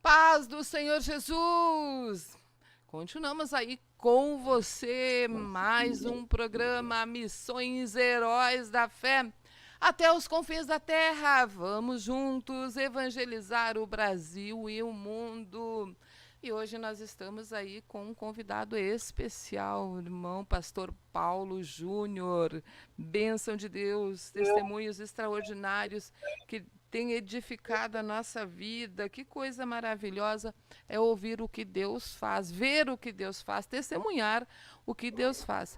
Paz do Senhor Jesus! Continuamos aí com você, mais um programa Missões Heróis da Fé. Até os confins da terra, vamos juntos evangelizar o Brasil e o mundo. E hoje nós estamos aí com um convidado especial, o irmão pastor Paulo Júnior. Bênção de Deus, testemunhos extraordinários que tem edificado a nossa vida. Que coisa maravilhosa é ouvir o que Deus faz, ver o que Deus faz, testemunhar o que Deus faz.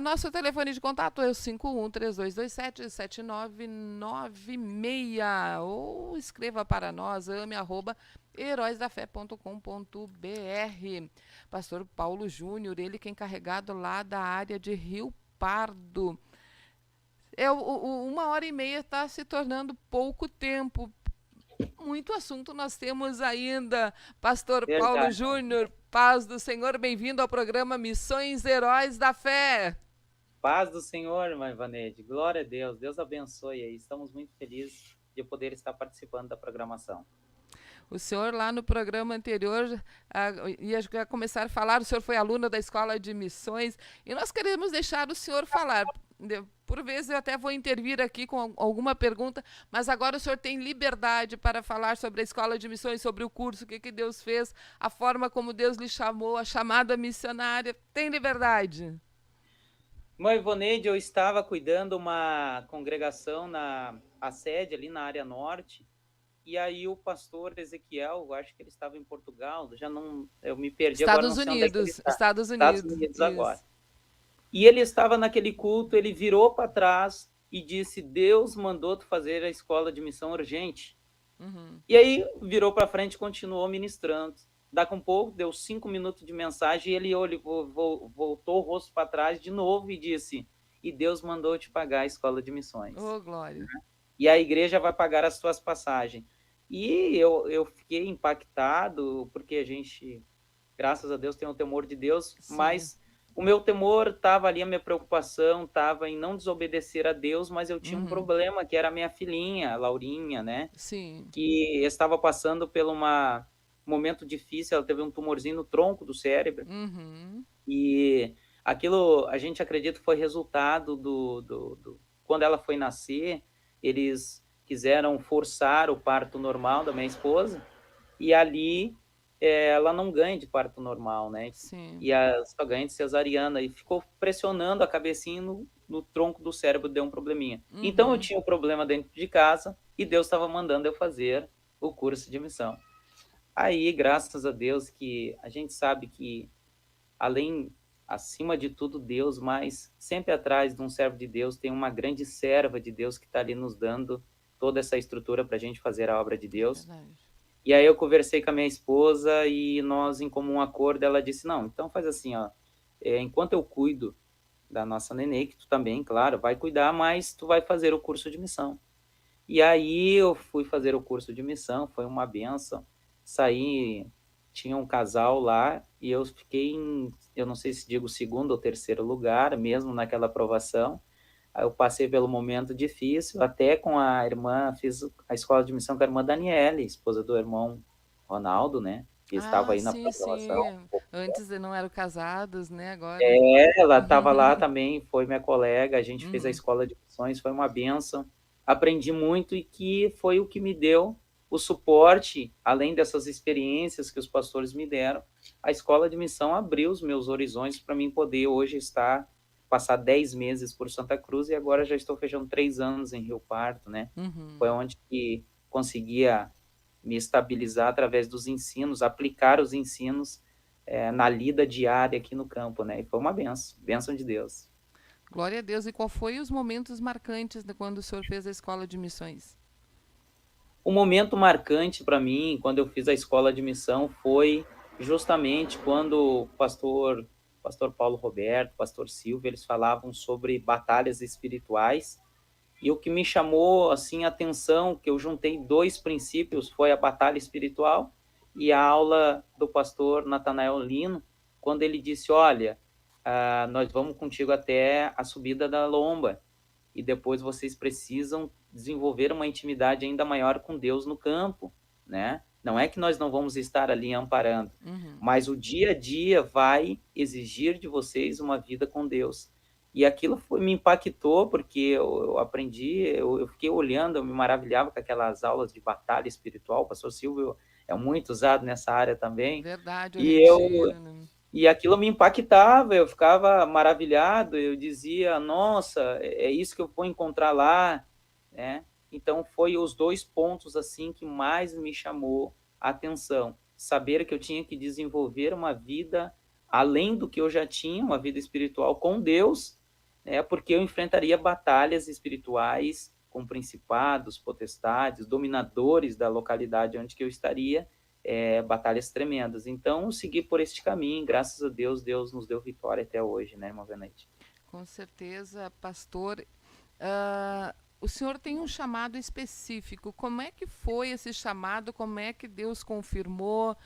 Nosso telefone de contato é o 51-3227-7996 ou escreva para nós, ame@heroesdafé.com.br. Pastor Paulo Júnior, ele que é encarregado lá da área de Rio Pardo. Uma hora e meia está se tornando pouco tempo. Muito assunto nós temos ainda. Pastor Paulo Verdade. Júnior, paz do Senhor, bem-vindo ao programa Missões Heróis da Fé. Paz do Senhor, irmã Ivanede. Glória a Deus. Deus abençoe aí. Estamos muito felizes de poder estar participando da programação. O senhor lá no programa anterior ia começar a falar, o senhor foi aluno da Escola de Missões e nós queremos deixar o senhor falar. Por vezes eu até vou intervir aqui com alguma pergunta, mas agora o senhor tem liberdade para falar sobre a Escola de Missões, sobre o curso, o que Deus fez, a forma como Deus lhe chamou, a chamada missionária. Tem liberdade. Irmã Ivanede, eu estava cuidando uma congregação a sede ali na área norte, e aí o pastor Ezequiel, acho que ele estava em Portugal, já não, eu me perdi agora, não Estados sei onde é que ele Unidos, está. Estados Estados Unidos, Unidos agora. isso. E ele estava naquele culto, ele virou para trás e disse: Deus mandou tu fazer a escola de missão urgente. Uhum. E aí virou para frente e continuou ministrando. Daqui um pouco, deu 5 minutos de mensagem e ele voltou o rosto para trás de novo e disse: e Deus mandou te pagar a escola de missões. Oh, glória. E a igreja vai pagar as tuas passagens. E eu fiquei impactado, porque a gente, graças a Deus, tem o temor de Deus, Sim. mas o meu temor estava ali, a minha preocupação estava em não desobedecer a Deus, mas eu tinha um problema, que era a minha filhinha, a Laurinha, né? Sim. Que estava passando por um momento difícil, ela teve um tumorzinho no tronco do cérebro, e aquilo, a gente acredita que foi resultado quando ela foi nascer, eles quiseram forçar o parto normal da minha esposa, e ali ela não ganha de parto normal, né? Sim. E só ganha de cesariana, e ficou pressionando a cabecinha no tronco do cérebro, deu um probleminha. Então eu tinha um problema dentro de casa, e Deus estava mandando eu fazer o curso de missão. Aí, graças a Deus, que a gente sabe que, acima de tudo, Deus, mas sempre atrás de um servo de Deus tem uma grande serva de Deus que está ali nos dando toda essa estrutura para a gente fazer a obra de Deus. Verdade. E aí eu conversei com a minha esposa e nós, em comum acordo, ela disse: não, então faz assim, ó, enquanto eu cuido da nossa nenê, que tu também, claro, vai cuidar, mas tu vai fazer o curso de missão. E aí eu fui fazer o curso de missão, foi uma benção. Saí, tinha um casal lá e eu fiquei eu não sei se digo segundo ou terceiro lugar, mesmo naquela aprovação. Aí eu passei pelo momento difícil, até com a irmã, fiz a escola de missão com a irmã Daniele, esposa do irmão Ronaldo, né? Que estava aí na Sim, aprovação. sim. Antes não eram casados, né? Agora. Ela estava lá também, foi minha colega, a gente fez a escola de missões, foi uma benção. Aprendi muito e que foi o que me deu o suporte, além dessas experiências que os pastores me deram. A escola de missão abriu os meus horizontes para mim poder hoje passar 10 meses por Santa Cruz e agora já estou fechando 3 anos em Rio Pardo, né? Foi onde que conseguia me estabilizar através dos ensinos, aplicar os ensinos na lida diária aqui no campo, né? E foi uma bênção de Deus. Glória a Deus. E qual foi os momentos marcantes de quando o senhor fez a escola de missões? Um momento marcante para mim, quando eu fiz a escola de missão, foi justamente quando o pastor Paulo Roberto, pastor Silvio, eles falavam sobre batalhas espirituais. E o que me chamou assim a atenção, que eu juntei 2 princípios, foi a batalha espiritual e a aula do pastor Natanael Lino, quando ele disse: olha, nós vamos contigo até a subida da lomba e depois vocês precisam desenvolver uma intimidade ainda maior com Deus no campo, né? Não é que nós não vamos estar ali amparando, Uhum. mas o dia a dia vai exigir de vocês uma vida com Deus. E aquilo me impactou, porque eu aprendi, eu fiquei olhando, eu me maravilhava com aquelas aulas de batalha espiritual. O pastor Silvio é muito usado nessa área também. Verdade, o E eu retiro, né? e aquilo me impactava, eu ficava maravilhado, eu dizia: "Nossa, é isso que eu vou encontrar lá", né. Então foi os 2 pontos, assim, que mais me chamou a atenção. Saber que eu tinha que desenvolver uma vida além do que eu já tinha, uma vida espiritual com Deus, né, porque eu enfrentaria batalhas espirituais com principados, potestades, dominadores da localidade onde que eu estaria, batalhas tremendas. Então, eu segui por este caminho, graças a Deus, Deus nos deu vitória até hoje, né, irmã Venete? Com certeza, pastor. O senhor tem um chamado específico. Como é que foi esse chamado? Como é que Deus confirmou?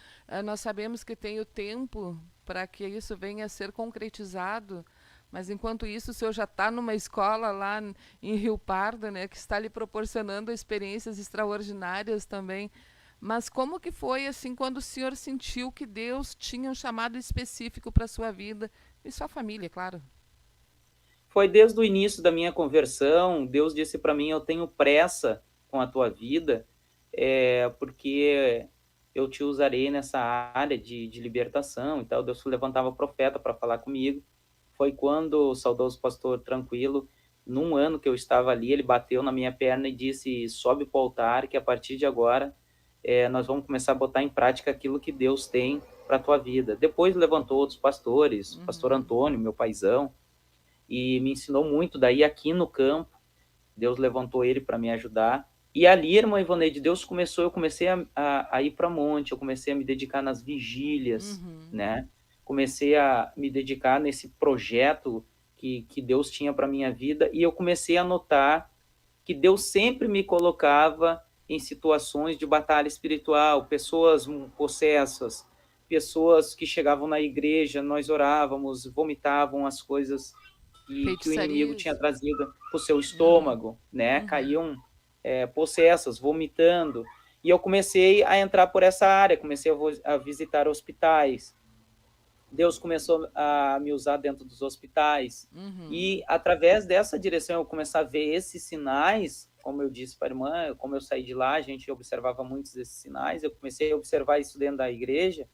Nós sabemos que tem o tempo para que isso venha a ser concretizado. Mas enquanto isso, o senhor já está numa escola lá em Rio Pardo, né, que está lhe proporcionando experiências extraordinárias também. Mas como que foi assim quando o senhor sentiu que Deus tinha um chamado específico para a sua vida e sua família, claro? Foi desde o início da minha conversão, Deus disse para mim: "Eu tenho pressa com a tua vida, porque eu te usarei nessa área de libertação e tal". Deus levantava profeta para falar comigo. Foi quando o saudoso pastor Tranquilo, num ano que eu estava ali, ele bateu na minha perna e disse: "Sobe para o altar, que a partir de agora, nós vamos começar a botar em prática aquilo que Deus tem para a tua vida". Depois levantou outros pastores, pastor Uhum. Antônio, meu paizão, e me ensinou muito. Daí, aqui no campo, Deus levantou ele para me ajudar. E ali, irmã Ivaneide, eu comecei a ir para monte, eu comecei a me dedicar nas vigílias, Uhum. né? Comecei a me dedicar nesse projeto que Deus tinha para minha vida, e eu comecei a notar que Deus sempre me colocava em situações de batalha espiritual, pessoas possessas, pessoas que chegavam na igreja, nós orávamos, vomitavam as coisas que o inimigo tinha Feitiçarias. trazido para o seu Uhum. estômago, né? Uhum. Caíam possessas, vomitando. E eu comecei a entrar por essa área, comecei a visitar hospitais. Deus começou a me usar dentro dos hospitais. Uhum. E através dessa direção eu começar a ver esses sinais, como eu disse para a irmã, como eu saí de lá, a gente observava muitos desses sinais, eu comecei a observar isso dentro da igreja,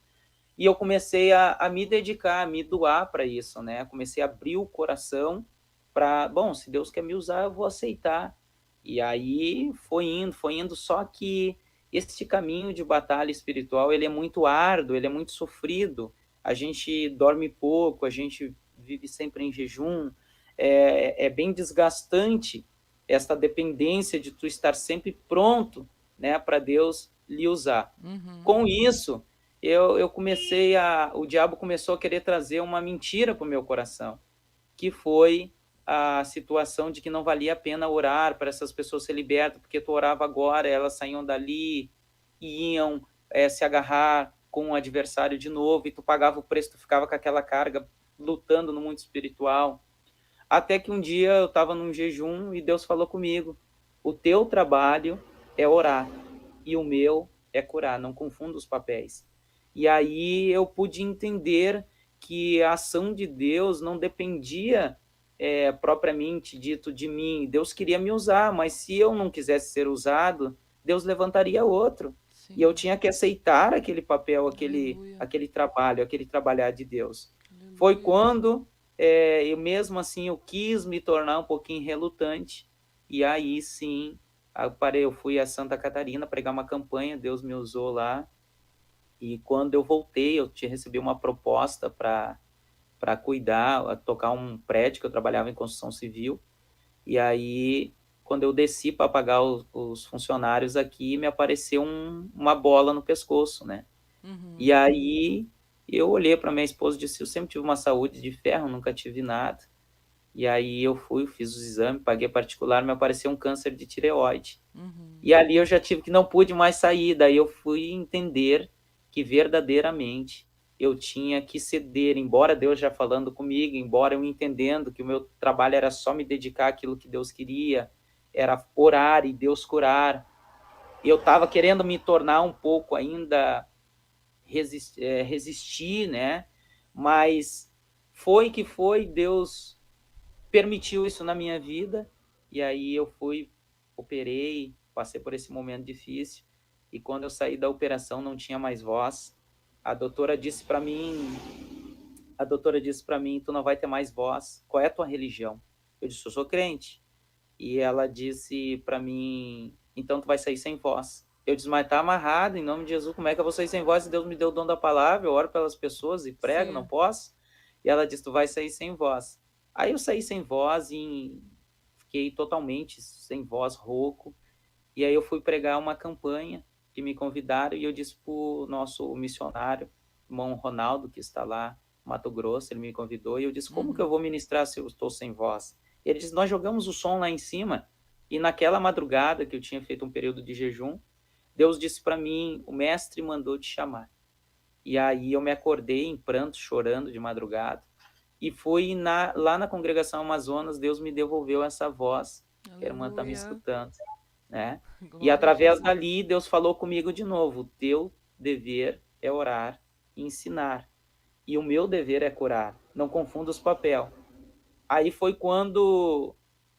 e eu comecei a me dedicar, a me doar para isso, né? Comecei a abrir o coração para, bom, se Deus quer me usar, eu vou aceitar. E aí foi indo, só que este caminho de batalha espiritual, ele é muito árduo, ele é muito sofrido. A gente dorme pouco, a gente vive sempre em jejum, é bem desgastante esta dependência de tu estar sempre pronto, né, para Deus lhe usar. Uhum. Com isso, eu comecei o diabo começou a querer trazer uma mentira para o meu coração, que foi a situação de que não valia a pena orar para essas pessoas ser libertas, porque tu orava agora, elas saíam dali e iam se agarrar com o adversário de novo, e tu pagava o preço, tu ficava com aquela carga, lutando no mundo espiritual. Até que um dia eu estava num jejum e Deus falou comigo: o teu trabalho é orar e o meu é curar, não confunda os papéis. E aí eu pude entender que a ação de Deus não dependia propriamente dito de mim. Deus queria me usar, mas se eu não quisesse ser usado, Deus levantaria outro. E eu Sim. tinha que aceitar aquele papel, Aleluia. aquele trabalho, aquele trabalhar de Deus. Foi Aleluia. quando eu mesmo assim eu quis me tornar um pouquinho relutante, e aí sim eu fui a Santa Catarina pregar uma campanha, Deus me usou lá, e quando eu voltei, recebi uma proposta para cuidar, tocar um prédio, que eu trabalhava em construção civil, e aí quando eu desci para pagar os funcionários aqui, me apareceu uma bola no pescoço, né? E Uhum. aí eu olhei para minha esposa e disse: eu sempre tive uma saúde de ferro, nunca tive nada. E aí eu fui, fiz os exames, paguei particular, me apareceu um câncer de tireoide. Uhum. E ali eu já tive que não pude mais sair, daí eu fui entender que verdadeiramente eu tinha que ceder, embora Deus já falando comigo, embora eu entendendo que o meu trabalho era só me dedicar àquilo que Deus queria, era orar e Deus curar. eu estava querendo me tornar um pouco ainda resistir, né? Mas foi que foi, Deus permitiu isso na minha vida, e aí eu fui, operei, passei por esse momento difícil, e quando eu saí da operação não tinha mais voz. A doutora disse para mim, tu não vai ter mais voz. Qual é a tua religião? Eu disse, eu sou crente. E ela disse para mim, então tu vai sair sem voz. Eu disse, mas tá amarrado, em nome de Jesus, como é que eu vou sair sem voz? Deus me deu o dom da palavra, eu oro pelas pessoas e prego, não posso? E ela disse, tu vai sair sem voz. Aí eu saí sem voz e fiquei totalmente sem voz, rouco. E aí eu fui pregar uma campanha que me convidaram e eu disse pro nosso missionário, irmão Ronaldo, que está lá no Mato Grosso, ele me convidou e eu disse, como que eu vou ministrar se eu estou sem voz? Ele disse, nós jogamos o som lá em cima e naquela madrugada que eu tinha feito um período de jejum, Deus disse para mim, o mestre mandou te chamar. E aí eu me acordei em pranto, chorando de madrugada, e foi lá na congregação Amazonas, Deus me devolveu essa voz, que a irmã está me escutando, né? E através dali, Deus falou comigo de novo, o teu dever é orar e ensinar, e o meu dever é curar, não confunda os papéis. Aí foi quando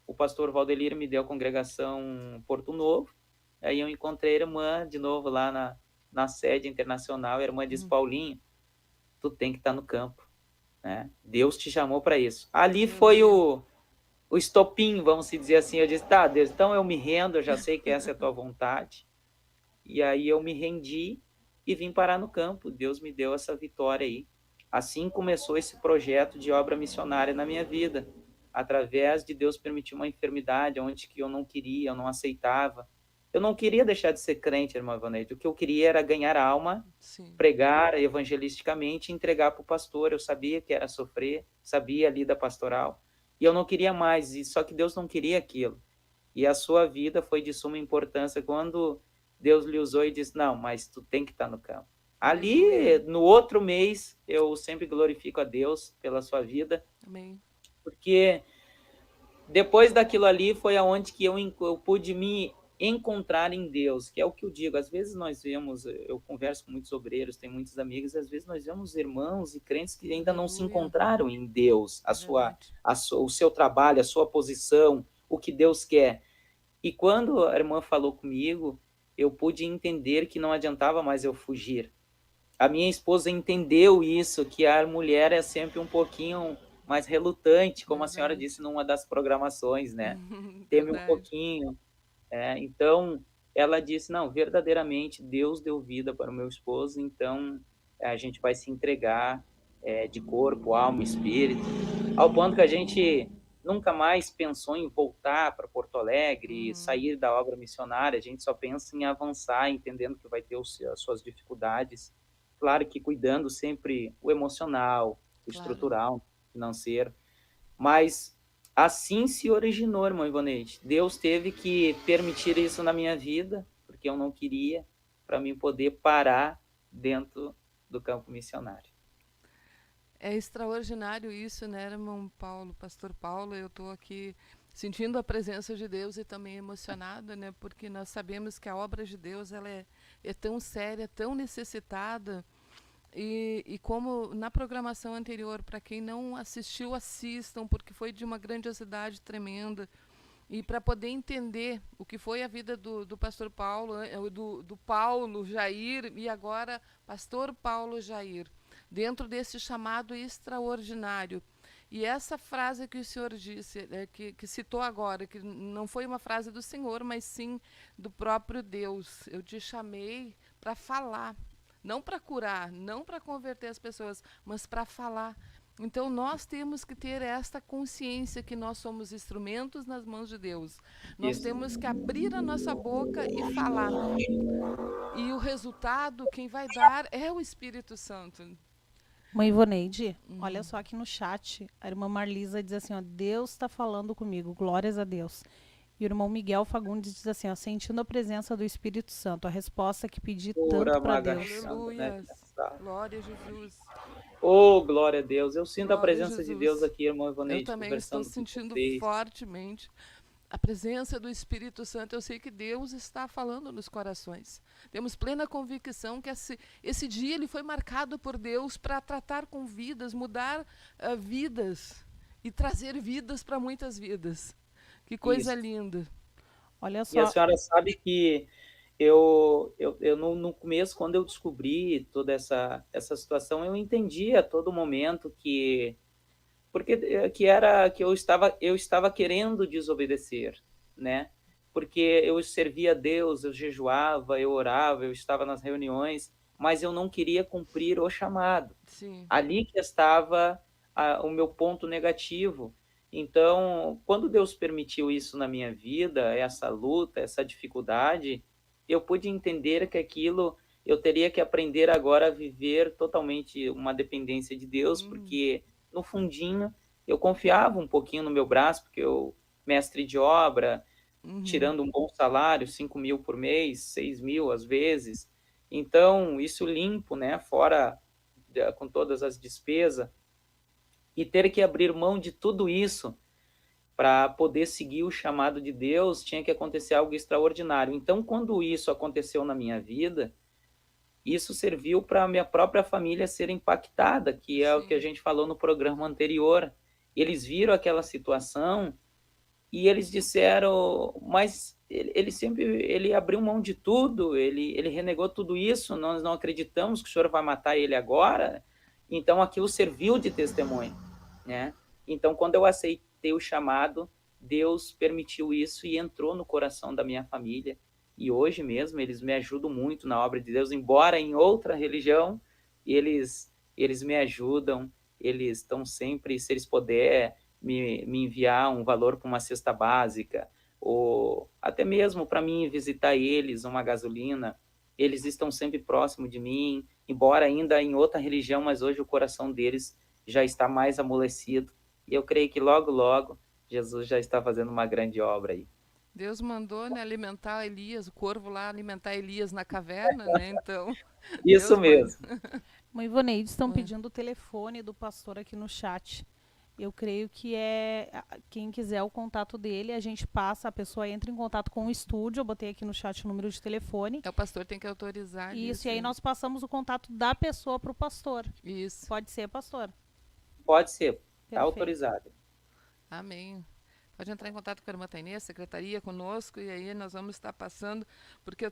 o pastor Valdelir me deu a congregação Porto Novo, aí eu encontrei a irmã de novo lá na sede internacional, a irmã disse, Paulinho, tu tem que estar no campo, né? Deus te chamou para isso. Ali foi o estopim, vamos dizer assim. Eu disse, tá, Deus, então eu me rendo, eu já sei que essa é a tua vontade. E aí eu me rendi e vim parar no campo. Deus me deu essa vitória aí. Assim começou esse projeto de obra missionária na minha vida, através de Deus permitir uma enfermidade onde que eu não queria, eu não aceitava. Eu não queria deixar de ser crente, irmã Ivaneide. O que eu queria era ganhar a alma, pregar evangelisticamente e entregar para o pastor. Eu sabia que era sofrer, sabia a lida pastoral. E eu não queria mais, só que Deus não queria aquilo. E a sua vida foi de suma importância quando Deus lhe usou e disse, não, mas tu tem que estar no campo. Ali, no outro mês, eu sempre glorifico a Deus pela sua vida. Amém. Porque depois daquilo ali foi aonde que eu pude me encontrar em Deus, que é o que eu digo. Às vezes nós vemos, eu converso com muitos obreiros, tenho muitos amigos, às vezes nós vemos irmãos e crentes que ainda não se encontraram em Deus, o seu trabalho, a sua posição, o que Deus quer. E quando a irmã falou comigo, eu pude entender que não adiantava mais eu fugir. A minha esposa entendeu isso, que a mulher é sempre um pouquinho mais relutante, como a senhora disse numa das programações, né? Teme um pouquinho. Então, ela disse, não, verdadeiramente, Deus deu vida para o meu esposo, então a gente vai se entregar de corpo, alma, espírito, ao ponto que a gente nunca mais pensou em voltar para Porto Alegre, sair da obra missionária, a gente só pensa em avançar, entendendo que vai ter as suas dificuldades, claro que cuidando sempre o emocional, o estrutural, financeiro, mas assim se originou, irmão Ivaneide. Deus teve que permitir isso na minha vida, porque eu não queria, para mim poder parar dentro do campo missionário. É extraordinário isso, né, irmão Paulo, pastor Paulo? Eu estou aqui sentindo a presença de Deus e também emocionada, né, porque nós sabemos que a obra de Deus ela é tão séria, tão necessitada. E como na programação anterior, para quem não assistiu, assistam, porque foi de uma grandiosidade tremenda. E para poder entender o que foi a vida do pastor Paulo, do Paulo Jair, e agora pastor Paulo Jair, dentro desse chamado extraordinário. E essa frase que o senhor disse, que citou agora, que não foi uma frase do Senhor, mas sim do próprio Deus. Eu te chamei para falar, não para curar, não para converter as pessoas, mas para falar. Então nós temos que ter esta consciência que nós somos instrumentos nas mãos de Deus. Nós temos que abrir a nossa boca e falar. E o resultado, quem vai dar é o Espírito Santo. Mãe Ivoneide, olha só aqui no chat, a irmã Marlisa diz assim, ó, Deus está falando comigo, glórias a Deus. E o irmão Miguel Fagundes diz assim, ó, sentindo a presença do Espírito Santo, a resposta que pedi tanto para Deus. Aleluia, glória a Jesus. Oh, glória a Deus. Eu sinto glória a presença de Deus aqui, irmão Ivaneide. Eu também estou sentindo fortemente a presença do Espírito Santo, eu sei que Deus está falando nos corações. Temos plena convicção que esse dia ele foi marcado por Deus para tratar com vidas, mudar vidas e trazer vidas para muitas vidas. Que coisa Isso. linda. Olha E a só, senhora sabe que eu no começo, quando eu descobri toda essa situação, eu entendi a todo momento que eu estava querendo desobedecer, né? Porque eu servia a Deus, eu jejuava, eu orava, eu estava nas reuniões, mas eu não queria cumprir o chamado. Sim. Ali que estava o meu ponto negativo. Então, quando Deus permitiu isso na minha vida, essa luta, essa dificuldade, eu pude entender que aquilo eu teria que aprender agora a viver totalmente uma dependência de Deus, porque no fundinho eu confiava um pouquinho no meu braço, porque eu, mestre de obra, tirando um bom salário, 5.000 por mês, 6.000 às vezes. Então, isso limpo, né? Fora com todas as despesas, e ter que abrir mão de tudo isso para poder seguir o chamado de Deus, tinha que acontecer algo extraordinário. Então, quando isso aconteceu na minha vida, isso serviu para a minha própria família ser impactada, que é o que a gente falou no programa anterior. Eles viram aquela situação e eles disseram, mas ele abriu mão de tudo, ele renegou tudo isso, nós não acreditamos que o senhor vai matar ele agora. Então aquilo serviu de testemunho, né? Então quando eu aceitei o chamado, Deus permitiu isso e entrou no coração da minha família. E hoje mesmo eles me ajudam muito na obra de Deus, embora em outra religião, eles me ajudam, eles estão sempre, se eles puderem, me enviar um valor para uma cesta básica, ou até mesmo para mim visitar eles, uma gasolina, eles estão sempre próximo de mim, embora ainda em outra religião, mas hoje o coração deles já está mais amolecido, e eu creio que logo, logo, Jesus já está fazendo uma grande obra aí. Deus mandou, né, alimentar Elias, o corvo lá alimentar Elias na caverna, né? Então, Isso Deus manda. mesmo. Mãe Ivoneide, estão pedindo o telefone do pastor aqui no chat. Eu creio que quem quiser o contato dele, a gente passa, a pessoa entra em contato com o estúdio, eu botei aqui no chat o número de telefone. O pastor tem que autorizar Isso, isso. e aí nós passamos o contato da pessoa para o pastor. Isso. Pode ser, pastor? Pode ser, está Perfeito. autorizado. Amém. Pode entrar em contato com a irmã Tainê, secretaria, conosco, e aí nós vamos estar passando, porque eu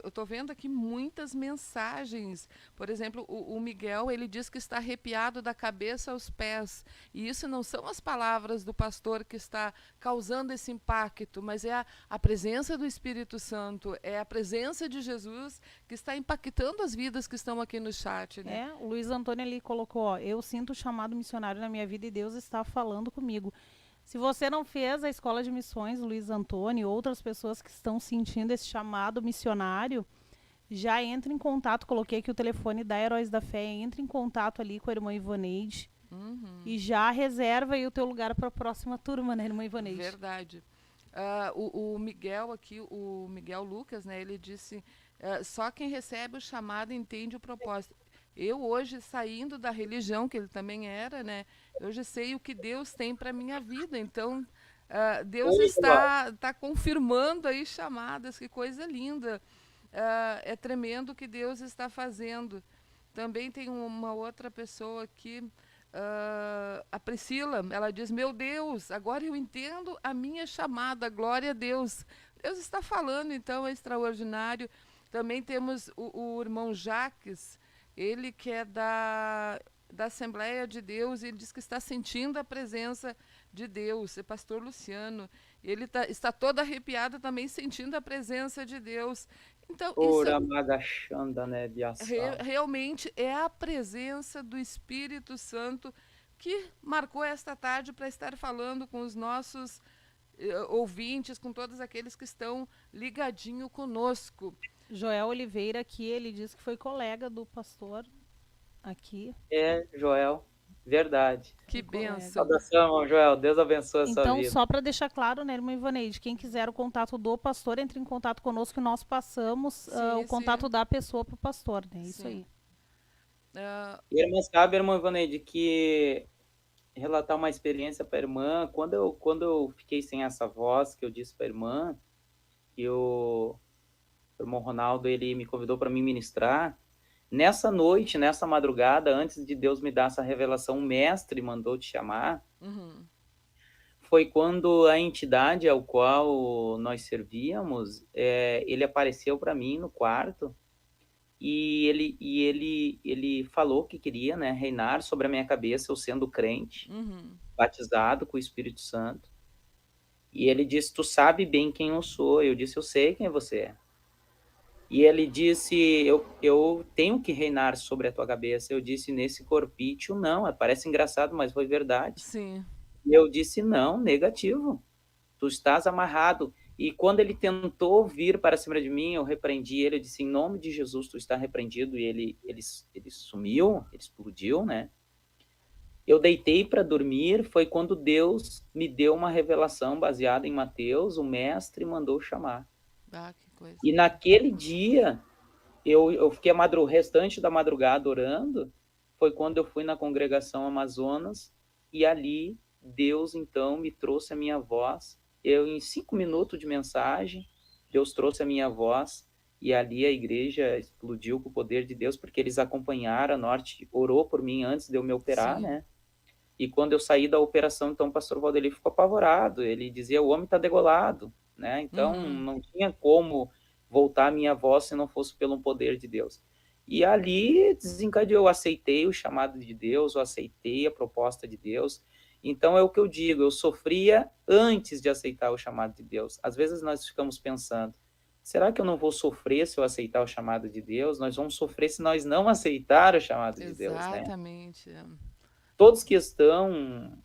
estou vendo aqui muitas mensagens. Por exemplo, o Miguel, ele diz que está arrepiado da cabeça aos pés. E isso não são as palavras do pastor que está causando esse impacto, mas é a presença do Espírito Santo, é a presença de Jesus que está impactando as vidas que estão aqui no chat, né? O Luiz Antônio ali colocou, ó, eu sinto o chamado missionário na minha vida e Deus está falando comigo. Se você não fez a escola de missões, Luiz Antônio, e outras pessoas que estão sentindo esse chamado missionário, já entre em contato, coloquei aqui o telefone da Heróis da Fé, entre em contato ali com a irmã Ivoneide e já reserva aí o teu lugar para a próxima turma, né, irmã Ivoneide? Verdade. O Miguel aqui, o Miguel Lucas, né, ele disse, só quem recebe o chamado entende o propósito. Eu hoje, saindo da religião, que ele também era, né, eu já sei o que Deus tem para a minha vida. Então, Deus está confirmando aí chamadas, que coisa linda. É tremendo o que Deus está fazendo. Também tem uma outra pessoa aqui, a Priscila, ela diz, meu Deus, agora eu entendo a minha chamada, glória a Deus. Deus está falando, então, é extraordinário. Também temos o irmão Jaques, ele que é da Assembleia de Deus, ele diz que está sentindo a presença de Deus, é pastor Luciano, ele está todo arrepiado também, sentindo a presença de Deus. Então, realmente é a presença do Espírito Santo que marcou esta tarde para estar falando com os nossos ouvintes, com todos aqueles que estão ligadinho conosco. Joel Oliveira aqui, ele diz que foi colega do pastor aqui. Joel, verdade. Que bênção. Saudação, Joel, Deus abençoe a sua vida. Então, só para deixar claro, né, irmã Ivoneide, quem quiser o contato do pastor, entre em contato conosco e nós passamos o contato da pessoa para o pastor, né? Isso aí. E a irmã sabe, irmã Ivoneide, que relatar uma experiência para a irmã. Quando eu fiquei sem essa voz, que eu disse para a irmã, que o irmão Ronaldo, ele me convidou para me ministrar. Nessa noite, nessa madrugada, antes de Deus me dar essa revelação, o mestre mandou te chamar, Uhum. foi quando a entidade ao qual nós servíamos, ele apareceu para mim no quarto e ele falou que queria, né, reinar sobre a minha cabeça, eu sendo crente, Uhum. batizado com o Espírito Santo. E ele disse: tu sabe bem quem eu sou. Eu disse: eu sei quem você é. E ele disse: eu tenho que reinar sobre a tua cabeça. Eu disse: nesse corpício, não. Parece engraçado, mas foi verdade. Sim. E eu disse: não, negativo. Tu estás amarrado. E quando ele tentou vir para cima de mim, eu repreendi ele. Eu disse: em nome de Jesus, tu está repreendido. E ele sumiu, ele explodiu, né? Eu deitei para dormir. Foi quando Deus me deu uma revelação baseada em Mateus. O mestre mandou chamar. Ah, que coisa. E naquele dia, eu fiquei o restante da madrugada orando. Foi quando eu fui na congregação Amazonas. E ali, Deus, então, me trouxe a minha voz. Em 5 minutos de mensagem, Deus trouxe a minha voz. E ali a igreja explodiu com o poder de Deus, porque eles acompanharam. A Norte orou por mim antes de eu me operar, Sim. né? E quando eu saí da operação, então o pastor Valdeli ficou apavorado. Ele dizia: o homem está degolado, né? Então não tinha como voltar a minha voz se não fosse pelo poder de Deus. E ali desencadeou, eu aceitei o chamado de Deus, eu aceitei a proposta de Deus. Então é o que eu digo, eu sofria antes de aceitar o chamado de Deus. Às vezes nós ficamos pensando: será que eu não vou sofrer se eu aceitar o chamado de Deus? Nós vamos sofrer se nós não aceitar o chamado de Deus, né? Exatamente. Todos que estão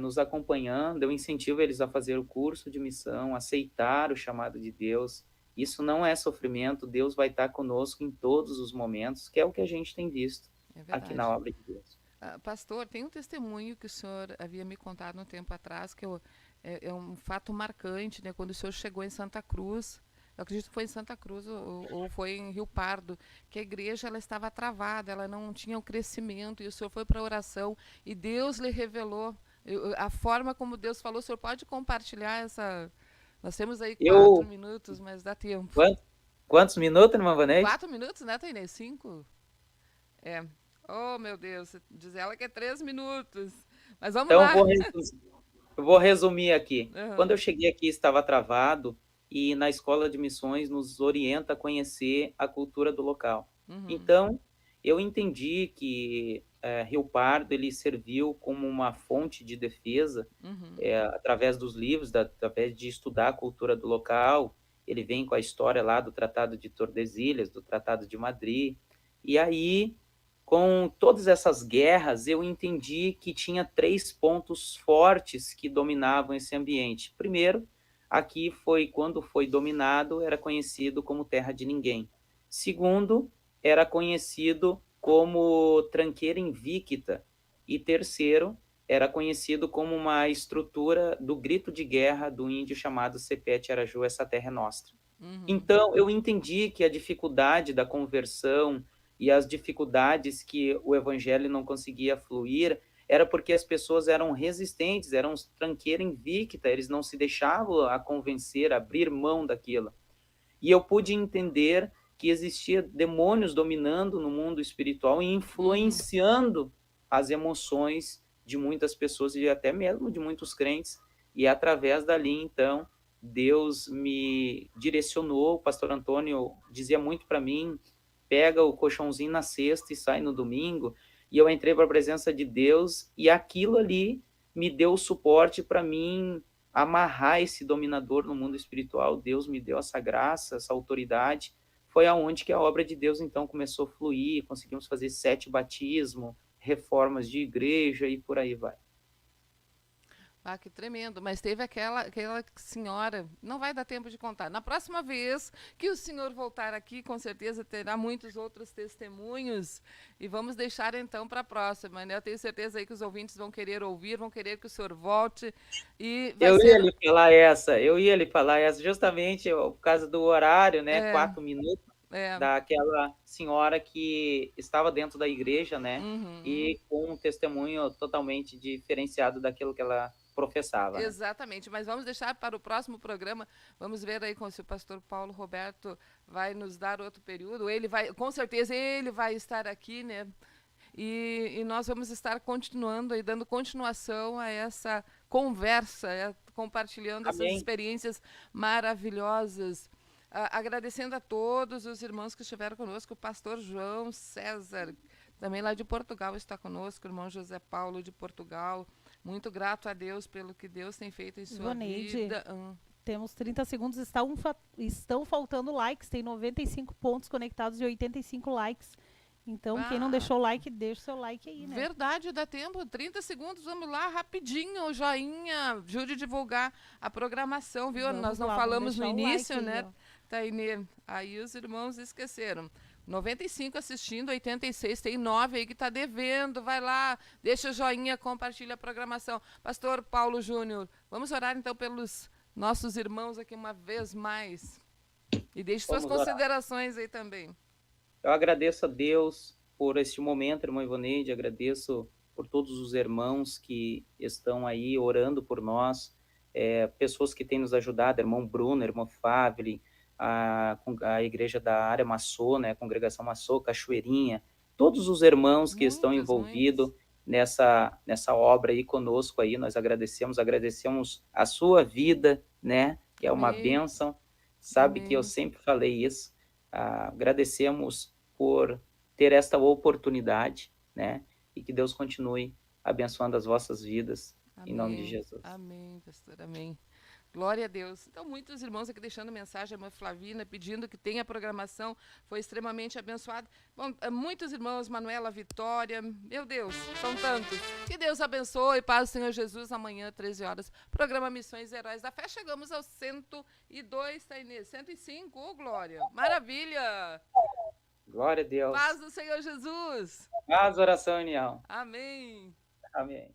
nos acompanhando, eu incentivo eles a fazer o curso de missão, aceitar o chamado de Deus. Isso não é sofrimento, Deus vai estar conosco em todos os momentos, que é o que a gente tem visto aqui na obra de Deus. Pastor, tem um testemunho que o senhor havia me contado um tempo atrás, que é um fato marcante, né? Quando o senhor chegou em Santa Cruz, eu acredito que foi em Santa Cruz ou foi em Rio Pardo, que a igreja ela estava travada, ela não tinha o crescimento, e o senhor foi para a oração, e Deus lhe revelou a forma como Deus falou. O senhor pode compartilhar essa... Nós temos aí 4 minutos, mas dá tempo. Quantos minutos, irmã Vanessa? 4 minutos, né, Tainê? 5? É. Oh, meu Deus, diz ela que é 3 minutos. Mas vamos lá. Eu vou resumir aqui. Quando eu cheguei aqui, estava travado, e na escola de missões nos orienta a conhecer a cultura do local. Então, eu entendi que Rio Pardo ele serviu como uma fonte de defesa através dos livros, através de estudar a cultura do local. Ele vem com a história lá do Tratado de Tordesilhas, do Tratado de Madrid. E aí, com todas essas guerras, eu entendi que tinha 3 pontos fortes que dominavam esse ambiente. Primeiro, aqui foi, quando foi dominado, era conhecido como terra de ninguém. Segundo, era conhecido como tranqueira invicta. E terceiro, era conhecido como uma estrutura do grito de guerra do índio chamado Sepete Araju, essa terra é nossa. Então, eu entendi que a dificuldade da conversão e as dificuldades que o evangelho não conseguia fluir era porque as pessoas eram resistentes, eram tranqueira invicta, eles não se deixavam a convencer, a abrir mão daquilo. E eu pude entender que existia demônios dominando no mundo espiritual e influenciando as emoções de muitas pessoas e até mesmo de muitos crentes. E através dali, então, Deus me direcionou. O pastor Antônio dizia muito para mim: pega o colchãozinho na sexta e sai no domingo. E eu entrei para a presença de Deus e aquilo ali me deu o suporte para mim amarrar esse dominador no mundo espiritual. Deus me deu essa graça, essa autoridade. Foi aonde que a obra de Deus, então, começou a fluir. Conseguimos fazer 7 batismos, reformas de igreja e por aí vai. Ah, que tremendo. Mas teve aquela senhora, não vai dar tempo de contar. Na próxima vez que o senhor voltar aqui, com certeza terá muitos outros testemunhos. E vamos deixar então para a próxima, né? Eu tenho certeza aí que os ouvintes vão querer ouvir, vão querer que o senhor volte. E eu ia lhe falar essa, justamente por causa do horário, né? 4 minutos. É. daquela senhora que estava dentro da igreja, né? Uhum. E com um testemunho totalmente diferenciado daquilo que ela professava, né? Exatamente, mas vamos deixar para o próximo programa. Vamos ver aí se o pastor Paulo Roberto vai nos dar outro período. Ele vai, com certeza, ele vai estar aqui, né? E nós vamos estar continuando e dando continuação a essa conversa, compartilhando essas Amém. experiências maravilhosas. Agradecendo a todos os irmãos que estiveram conosco, o pastor João César, também lá de Portugal está conosco, o irmão José Paulo de Portugal. Muito grato a Deus pelo que Deus tem feito em sua Ivoneide, vida. temos 30 segundos, estão faltando likes, tem 95 pontos conectados e 85 likes. Então, quem não deixou o like, deixa o seu like aí, né? Verdade, dá tempo. 30 segundos, vamos lá, rapidinho, o joinha. Ajude a divulgar a programação, viu? Vamos Nós não lá, falamos vamos no deixar o início, like aí, né, ó. Tainê? Aí os irmãos esqueceram. 95 assistindo, 86, tem 9 aí que tá devendo. Vai lá, deixa o joinha, compartilha a programação. Pastor Paulo Júnior, vamos orar então pelos nossos irmãos aqui uma vez mais. E deixe suas Vamos orar. considerações aí também. Eu agradeço a Deus por este momento, irmã Ivoneide, agradeço por todos os irmãos que estão aí orando por nós, pessoas que têm nos ajudado, irmão Bruno, irmão Fábio, a igreja da área Maçô, né, a congregação Maçô, Cachoeirinha, todos os irmãos que estão envolvidos nessa obra aí conosco aí, nós agradecemos a sua vida, né, que é uma bênção, sabe que eu sempre falei isso, agradecemos por ter esta oportunidade, né? E que Deus continue abençoando as vossas vidas, em nome de Jesus. Amém, pastor, amém. Glória a Deus. Então, muitos irmãos aqui deixando mensagem, a irmã Flavina pedindo que tenha programação, foi extremamente abençoado. Bom, muitos irmãos, Manuela, Vitória, meu Deus, são tantos. Que Deus abençoe, paz do Senhor Jesus, amanhã, 13 horas, programa Missões Heróis da Fé. Chegamos aos 102, tá, Inês? 105, ô glória, maravilha! Glória a Deus. Paz do Senhor Jesus. Paz, oração, união. Amém. Amém.